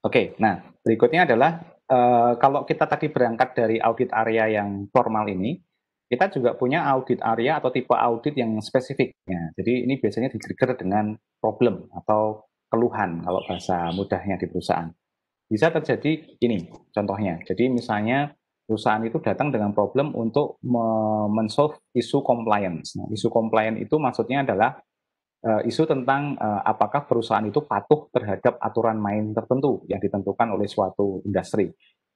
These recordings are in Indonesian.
Oke, nah berikutnya adalah kalau kita tadi berangkat dari audit area yang formal ini, kita juga punya audit area atau tipe audit yang spesifik. Ya, jadi ini biasanya di-trigger dengan problem atau keluhan kalau bahasa mudahnya di perusahaan. Bisa terjadi ini contohnya. Jadi misalnya perusahaan itu datang dengan problem untuk men-solve isu compliance. Nah, isu compliance itu maksudnya adalah isu tentang apakah perusahaan itu patuh terhadap aturan main tertentu yang ditentukan oleh suatu industri.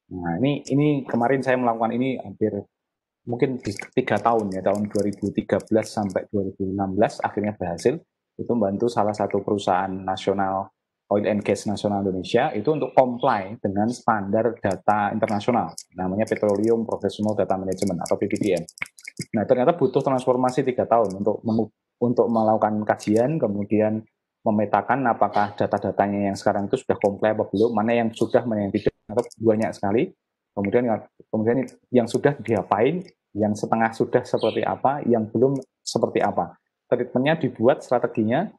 Nah, ini kemarin saya melakukan ini hampir mungkin 3 tahun ya, tahun 2013 sampai 2016 akhirnya berhasil. Itu membantu salah satu perusahaan nasional oil and gas nasional Indonesia itu untuk comply dengan standar data internasional, namanya Petroleum Professional Data Management atau PPDM. Nah, ternyata butuh transformasi 3 tahun untuk melakukan kajian, kemudian memetakan apakah data-datanya yang sekarang itu sudah comply apa belum, mana yang sudah, mana yang tidak, atau banyak sekali. Kemudian yang sudah diapain, yang setengah sudah seperti apa, yang belum seperti apa. Treatmentnya dibuat strateginya,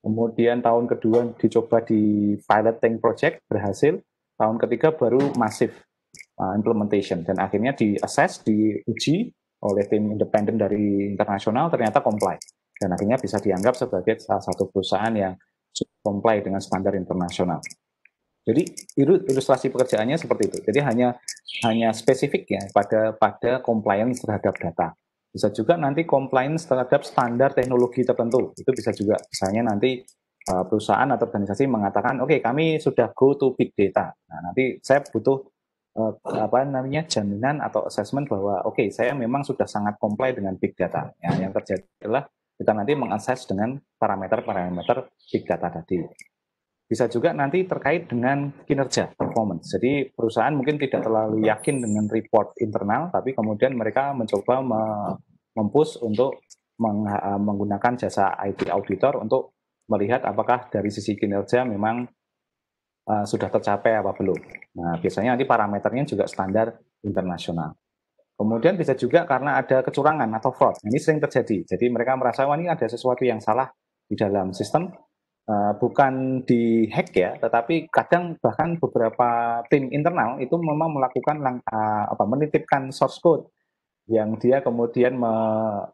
kemudian tahun kedua dicoba di piloting project, berhasil. Tahun ketiga baru masif implementation, dan akhirnya di-assess, diuji oleh tim independen dari internasional, ternyata comply. Dan akhirnya bisa dianggap sebagai salah satu perusahaan yang comply dengan standar internasional. Jadi ilustrasi pekerjaannya seperti itu. Jadi hanya spesifik ya pada compliance terhadap data. Bisa juga nanti compliance terhadap standar teknologi tertentu. Itu bisa juga misalnya nanti perusahaan atau organisasi mengatakan, oke, kami sudah go to big data. Nah, nanti saya butuh jaminan atau assessment bahwa oke, saya memang sudah sangat comply dengan big data. Ya, yang terjadi adalah kita nanti mengakses dengan parameter-parameter big data tadi. Bisa juga nanti terkait dengan kinerja, performance. Jadi perusahaan mungkin tidak terlalu yakin dengan report internal, tapi kemudian mereka mencoba mempush untuk menggunakan jasa IT auditor untuk melihat apakah dari sisi kinerja memang sudah tercapai apa belum. Nah, biasanya nanti parameternya juga standar internasional. Kemudian bisa juga karena ada kecurangan atau fraud. Ini sering terjadi. Jadi mereka merasa, wah, ini ada sesuatu yang salah di dalam sistem, bukan di hack ya, tetapi kadang bahkan beberapa tim internal itu memang melakukan menitipkan source code yang dia kemudian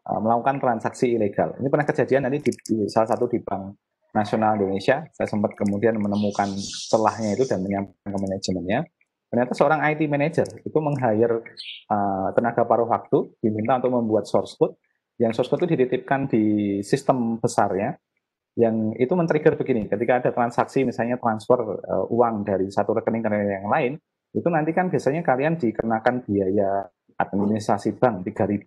melakukan transaksi ilegal. Ini pernah kejadian nanti di salah satu di Bank Nasional Indonesia. Saya sempat kemudian menemukan celahnya itu dan menyampaikan ke manajemennya. Ternyata seorang IT manager itu meng-hire tenaga paruh waktu, diminta untuk membuat source code. Yang source code itu dititipkan di sistem besarnya, yang itu men-trigger begini, ketika ada transaksi misalnya transfer uang dari satu rekening ke rekening yang lain, itu nanti kan biasanya kalian dikenakan biaya administrasi bank 3.000,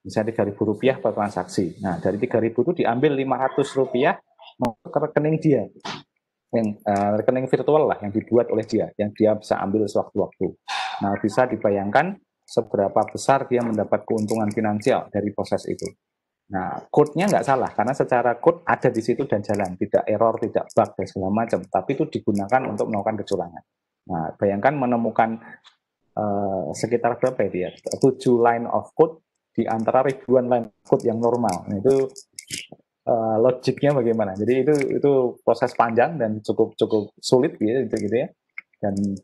misalnya Rp3.000 per transaksi. Nah, dari 3.000 itu diambil Rp500 ke rekening dia, yang rekening virtual lah yang dibuat oleh dia, yang dia bisa ambil sewaktu-waktu. Nah, bisa dibayangkan seberapa besar dia mendapat keuntungan finansial dari proses itu. Nah, code-nya nggak salah, karena secara code ada di situ dan jalan, tidak error, tidak bug, dan segala macam. Tapi itu digunakan untuk melakukan kecurangan. Nah, bayangkan menemukan sekitar berapa ya dia? 7 line of code di antara ribuan line code yang normal. Nah, itu logiknya bagaimana? Jadi itu proses panjang dan cukup sulit gitu ya.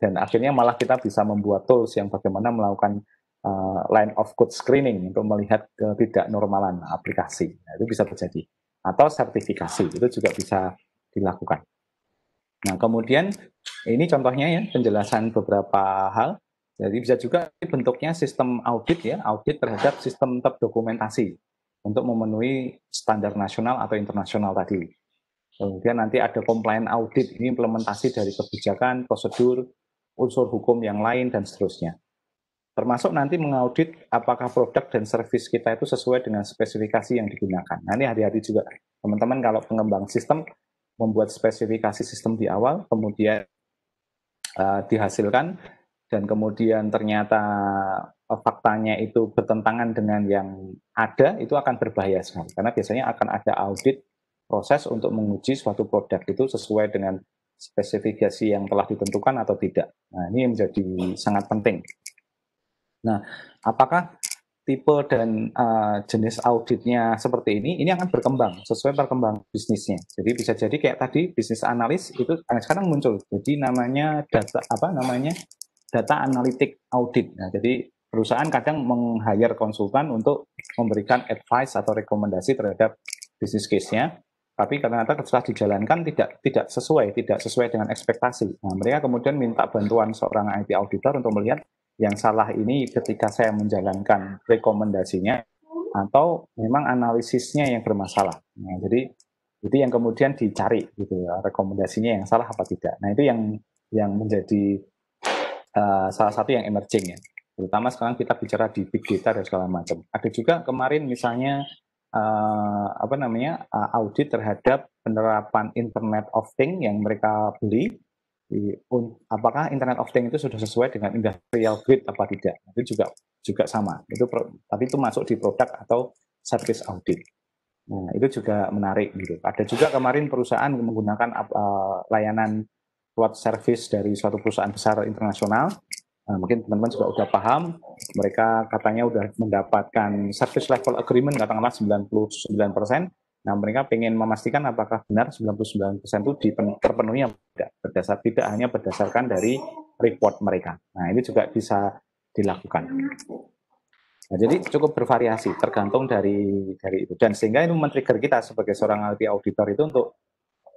Dan akhirnya malah kita bisa membuat tools yang bagaimana melakukan line of code screening untuk melihat ketidak normalan aplikasi. Nah, itu bisa terjadi. Atau sertifikasi, itu juga bisa dilakukan. Nah, kemudian ini contohnya ya, penjelasan beberapa hal. Jadi bisa juga bentuknya sistem audit ya, audit terhadap sistem terdokumentasi untuk memenuhi standar nasional atau internasional tadi. Kemudian nanti ada compliance audit, ini implementasi dari kebijakan, prosedur, unsur hukum yang lain, dan seterusnya. Termasuk nanti mengaudit apakah produk dan service kita itu sesuai dengan spesifikasi yang digunakan. Nah, ini hati-hati juga. Teman-teman kalau pengembang sistem membuat spesifikasi sistem di awal, kemudian dihasilkan, dan kemudian ternyata faktanya itu bertentangan dengan yang ada, itu akan berbahaya sekali. Karena biasanya akan ada audit proses untuk menguji suatu produk itu sesuai dengan spesifikasi yang telah ditentukan atau tidak. Nah, ini menjadi sangat penting. Nah, apakah tipe dan jenis auditnya seperti ini akan berkembang sesuai perkembangan bisnisnya. Jadi bisa jadi kayak tadi bisnis analis itu sekarang muncul. Jadi namanya data analytic audit. Nah, jadi perusahaan kadang meng-hire konsultan untuk memberikan advice atau rekomendasi terhadap bisnis case-nya. Tapi ternyata setelah dijalankan tidak sesuai dengan ekspektasi. Nah, mereka kemudian minta bantuan seorang IT auditor untuk melihat yang salah ini ketika saya menjalankan rekomendasinya atau memang analisisnya yang bermasalah. Nah, jadi itu yang kemudian dicari gitu, rekomendasinya yang salah apa tidak. Nah, itu yang menjadi salah satu yang emerging ya. Terutama sekarang kita bicara di big data dan segala macam. Ada juga kemarin misalnya audit terhadap penerapan Internet of Things yang mereka beli, apakah Internet of Things itu sudah sesuai dengan industrial grade apa tidak. Itu juga sama. Tapi itu masuk di produk atau service audit. Nah, itu juga menarik gitu. Ada juga kemarin perusahaan menggunakan layanan cloud service dari suatu perusahaan besar internasional. Nah, mungkin teman-teman juga udah paham, mereka katanya udah mendapatkan service level agreement katakanlah 99%. Nah, mereka ingin memastikan apakah benar 99% itu terpenuhi atau tidak, tidak hanya berdasarkan dari report mereka. Nah, ini juga bisa dilakukan. Nah, jadi cukup bervariasi, tergantung dari itu. Dan sehingga itu men-trigger kita sebagai seorang IT auditor itu untuk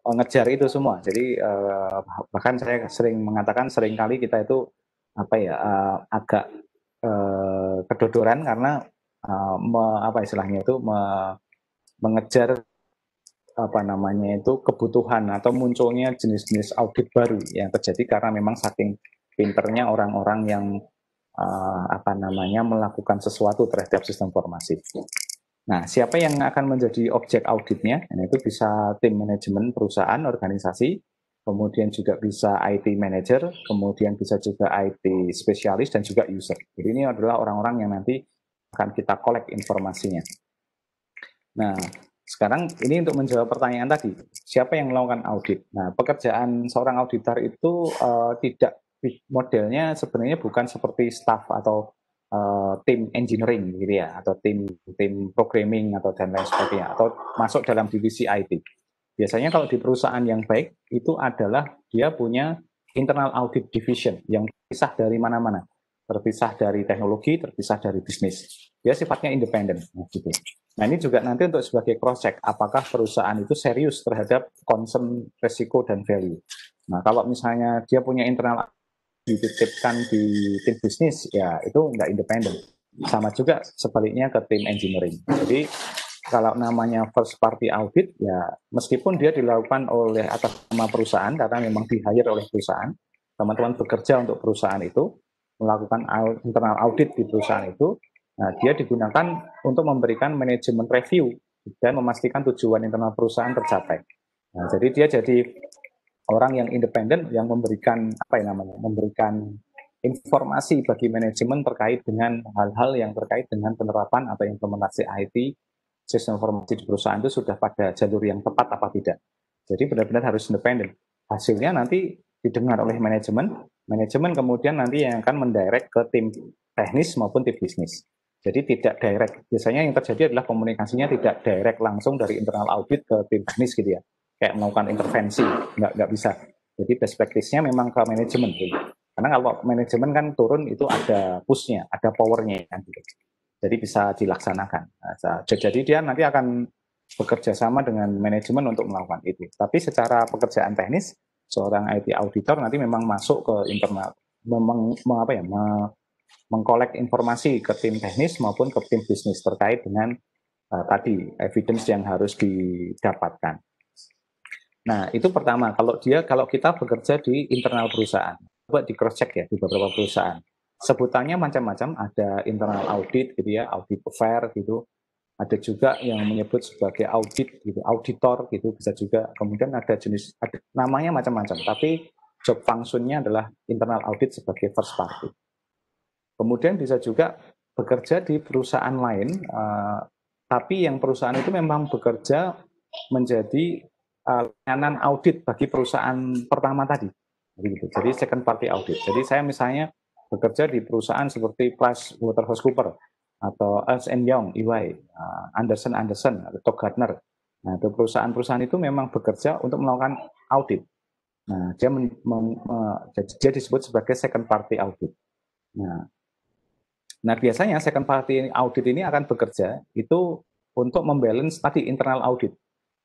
ngejar itu semua. Jadi bahkan saya sering mengatakan seringkali kita itu agak kedodoran karena mengejar kebutuhan atau munculnya jenis-jenis audit baru yang terjadi karena memang saking pinternya orang-orang yang melakukan sesuatu terhadap sistem informasi. Nah, siapa yang akan menjadi objek auditnya? Nah, itu bisa tim manajemen perusahaan, organisasi, kemudian juga bisa IT manager, kemudian bisa juga IT spesialis dan juga user. Jadi ini adalah orang-orang yang nanti akan kita collect informasinya. Nah, sekarang ini untuk menjawab pertanyaan tadi, siapa yang melakukan audit? Nah, pekerjaan seorang auditor itu tidak modelnya sebenarnya bukan seperti staff atau tim engineering gitu ya, atau tim programming atau dan lain sebagainya, atau masuk dalam divisi IT. Biasanya kalau di perusahaan yang baik itu adalah dia punya internal audit division yang terpisah dari mana-mana, terpisah dari teknologi, terpisah dari bisnis. Dia sifatnya independen, gitu. Nah, ini juga nanti untuk sebagai cross check apakah perusahaan itu serius terhadap concern, resiko dan value. Nah, kalau misalnya dia punya internal dititipkan di tim bisnis, ya itu nggak independen. Sama juga sebaliknya ke tim engineering. Jadi kalau namanya first party audit, ya meskipun dia dilakukan oleh atas nama perusahaan karena memang di-hire oleh perusahaan, teman-teman bekerja untuk perusahaan itu, melakukan internal audit di perusahaan itu, nah dia digunakan untuk memberikan manajemen review dan memastikan tujuan internal perusahaan tercapai. Nah, jadi dia jadi orang yang independen yang memberikan informasi bagi manajemen terkait dengan hal-hal yang terkait dengan penerapan atau implementasi IT sistem informasi di perusahaan itu sudah pada jalur yang tepat apa tidak. Jadi benar-benar harus independen. Hasilnya nanti didengar oleh manajemen kemudian nanti yang akan mendirect ke tim teknis maupun tim bisnis. Jadi tidak direct. Biasanya yang terjadi adalah komunikasinya tidak direct langsung dari internal audit ke tim teknis gitu ya. Kayak melakukan intervensi, nggak bisa. Jadi best practice-nya memang ke manajemen. Gitu. Karena kalau manajemen kan turun itu ada push-nya, ada power-nya kan gitu. Jadi bisa dilaksanakan. Nah, jadi dia nanti akan bekerja sama dengan manajemen untuk melakukan itu. Tapi secara pekerjaan teknis, seorang IT auditor nanti memang masuk ke internal, mengkolek informasi ke tim teknis maupun ke tim bisnis terkait dengan tadi evidence yang harus didapatkan. Nah, itu pertama. Kalau kita bekerja di internal perusahaan, coba di cross check ya di beberapa perusahaan. Sebutannya macam-macam, ada internal audit gitu ya, audit fair gitu. Ada juga yang menyebut sebagai audit gitu, auditor gitu bisa juga. Kemudian ada namanya macam-macam, tapi job function-nya adalah internal audit sebagai first party. Kemudian bisa juga bekerja di perusahaan lain, tapi yang perusahaan itu memang bekerja menjadi layanan audit bagi perusahaan pertama tadi. Jadi second party audit. Jadi saya misalnya bekerja di perusahaan seperti PricewaterhouseCoopers. atau Ernst Young, EY, Anderson atau Gartner. Nah, itu perusahaan-perusahaan itu memang bekerja untuk melakukan audit. Nah, dia disebut sebagai second party audit. Nah, biasanya second party audit ini akan bekerja itu untuk membalance tadi internal audit.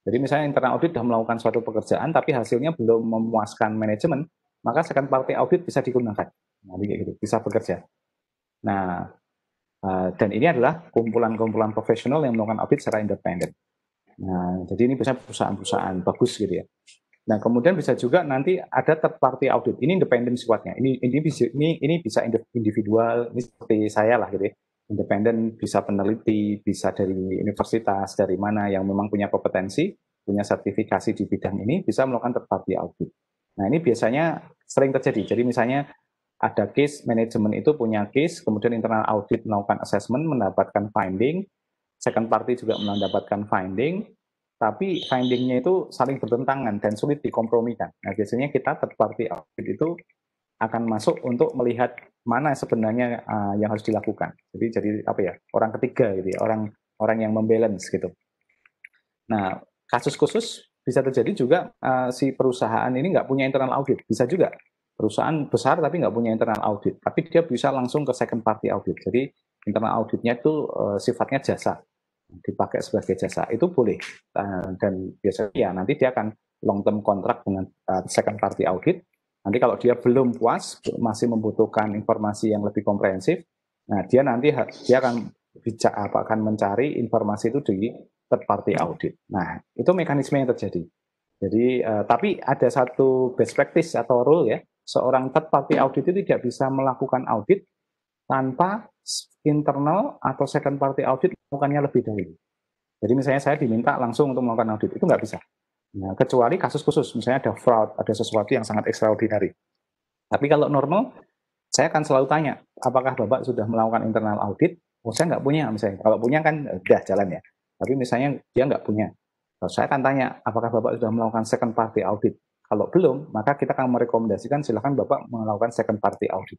Jadi misalnya internal audit sudah melakukan suatu pekerjaan tapi hasilnya belum memuaskan manajemen, maka second party audit bisa digunakan. Nah, gitu, bisa bekerja. Nah, dan ini adalah kumpulan-kumpulan profesional yang melakukan audit secara independen. Nah, jadi ini bisa perusahaan-perusahaan bagus gitu ya. Nah, kemudian bisa juga nanti ada third party audit. Ini independen sifatnya. Ini bisa individual, ini seperti saya lah gitu ya. Independen, bisa peneliti, bisa dari universitas, dari mana yang memang punya kompetensi, punya sertifikasi di bidang ini, bisa melakukan third party audit. Nah, ini biasanya sering terjadi. Jadi misalnya ada case, manajemen itu punya case, kemudian internal audit melakukan assessment, mendapatkan finding, second party juga mendapatkan finding, tapi findingnya itu saling bertentangan dan sulit dikompromikan. Nah, biasanya kita third party audit itu akan masuk untuk melihat mana sebenarnya yang harus dilakukan. Jadi apa ya, orang ketiga gitu ya, orang yang membalance gitu. Nah, kasus khusus bisa terjadi juga si perusahaan ini nggak punya internal audit, bisa juga perusahaan besar tapi nggak punya internal audit, tapi dia bisa langsung ke second party audit. Jadi internal auditnya itu sifatnya jasa, dipakai sebagai jasa, itu boleh. Dan biasanya ya nanti dia akan long term kontrak dengan second party audit. Nanti kalau dia belum puas, masih membutuhkan informasi yang lebih komprehensif, nah dia akan mencari informasi itu di third party audit. Nah, itu mekanisme yang terjadi. Jadi, tapi ada satu best practice atau rule ya, seorang third party audit itu tidak bisa melakukan audit tanpa internal atau second party audit melakukannya lebih dahulu. Jadi misalnya saya diminta langsung untuk melakukan audit, itu nggak bisa. Nah, kecuali kasus khusus, misalnya ada fraud, ada sesuatu yang sangat extraordinary. Tapi kalau normal, saya akan selalu tanya, apakah Bapak sudah melakukan internal audit? Oh, saya nggak punya misalnya. Kalau punya kan udah jalan ya. Tapi misalnya dia nggak punya. Saya akan tanya, apakah Bapak sudah melakukan second party audit? Kalau belum, maka kita akan merekomendasikan silakan Bapak melakukan second party audit.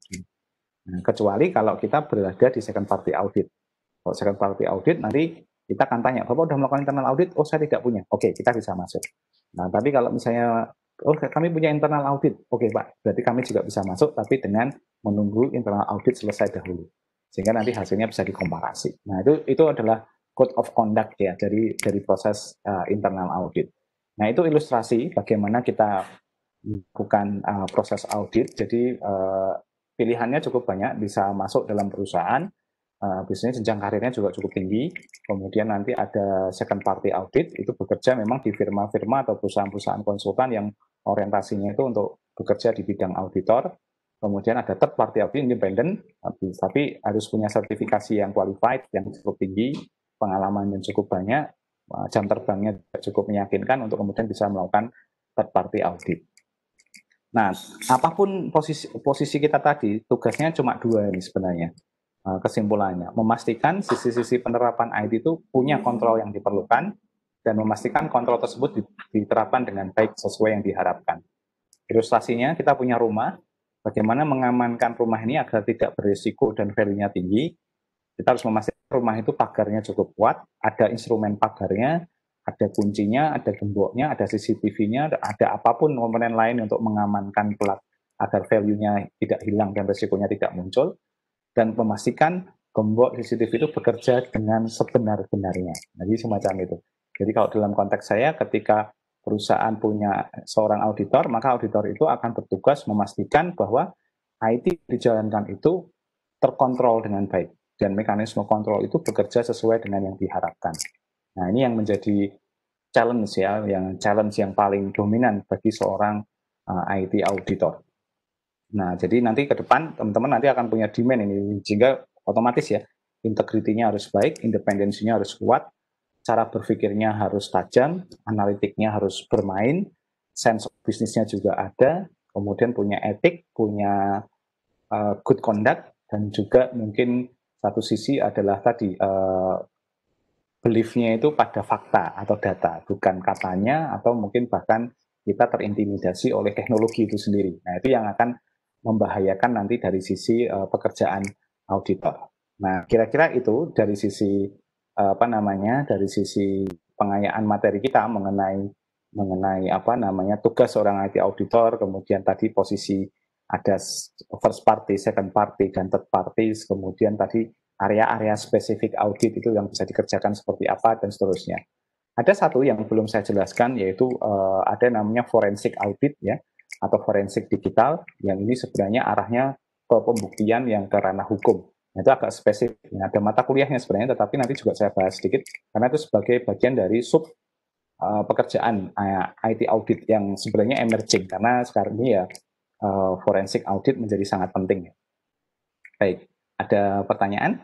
Nah, kecuali kalau kita berada di second party audit. Kalau second party audit nanti kita akan tanya, Bapak sudah melakukan internal audit? Oh, saya tidak punya. Oke, kita bisa masuk. Nah, tapi kalau misalnya, oh kami punya internal audit. Oke, Pak, berarti kami juga bisa masuk, tapi dengan menunggu internal audit selesai dahulu. Sehingga nanti hasilnya bisa dikomparasi. Nah, itu adalah code of conduct ya dari proses internal audit. Nah, itu ilustrasi bagaimana kita melakukan proses audit. Jadi pilihannya cukup banyak, bisa masuk dalam perusahaan, biasanya jenjang karirnya juga cukup tinggi. Kemudian nanti ada second party audit, itu bekerja memang di firma-firma atau perusahaan-perusahaan konsultan yang orientasinya itu untuk bekerja di bidang auditor. Kemudian ada third party audit independen, tapi harus punya sertifikasi yang qualified, yang cukup tinggi, pengalaman yang cukup banyak, jam terbangnya cukup meyakinkan untuk kemudian bisa melakukan third party audit. Nah, apapun posisi kita tadi, tugasnya cuma dua ini sebenarnya. Kesimpulannya, memastikan sisi-sisi penerapan IT itu punya kontrol yang diperlukan dan memastikan kontrol tersebut diterapkan dengan baik sesuai yang diharapkan. Ilustrasinya, kita punya rumah, bagaimana mengamankan rumah ini agar tidak berisiko dan value-nya tinggi. Kita harus memastikan rumah itu pagarnya cukup kuat, ada instrumen pagarnya, ada kuncinya, ada gemboknya, ada CCTV-nya, ada apapun komponen lain untuk mengamankan plat agar value-nya tidak hilang dan risikonya tidak muncul, dan memastikan gembok CCTV itu bekerja dengan sebenar-benarnya. Jadi semacam itu. Jadi kalau dalam konteks saya, ketika perusahaan punya seorang auditor, maka auditor itu akan bertugas memastikan bahwa IT dijalankan itu terkontrol dengan baik dan mekanisme kontrol itu bekerja sesuai dengan yang diharapkan. Nah, ini yang menjadi challenge ya, challenge yang paling dominan bagi seorang IT auditor. Nah, jadi nanti ke depan teman-teman nanti akan punya demand ini, sehingga otomatis ya integritinya harus baik, independensinya harus kuat, cara berpikirnya harus tajam, analitiknya harus bermain, sense of bisnisnya juga ada, kemudian punya etik, punya good conduct, dan juga mungkin satu sisi adalah tadi belief-nya itu pada fakta atau data, bukan katanya atau mungkin bahkan kita terintimidasi oleh teknologi itu sendiri. Nah, itu yang akan membahayakan nanti dari sisi pekerjaan auditor. Nah, kira-kira itu dari sisi apa namanya, dari sisi pengayaan materi kita mengenai mengenai apa namanya tugas seorang IT auditor, kemudian tadi posisi ada first party, second party, dan third parties, kemudian tadi area-area spesifik audit itu yang bisa dikerjakan seperti apa dan seterusnya. Ada satu yang belum saya jelaskan yaitu ada namanya forensik audit ya atau forensik digital yang ini sebenarnya arahnya ke pembuktian yang ke ranah hukum. Nah, itu agak spesifik. Nah, ada mata kuliahnya sebenarnya, tetapi nanti juga saya bahas sedikit karena itu sebagai bagian dari sub pekerjaan IT audit yang sebenarnya emerging karena sekarang ini ya forensik audit menjadi sangat penting. Baik, ada pertanyaan?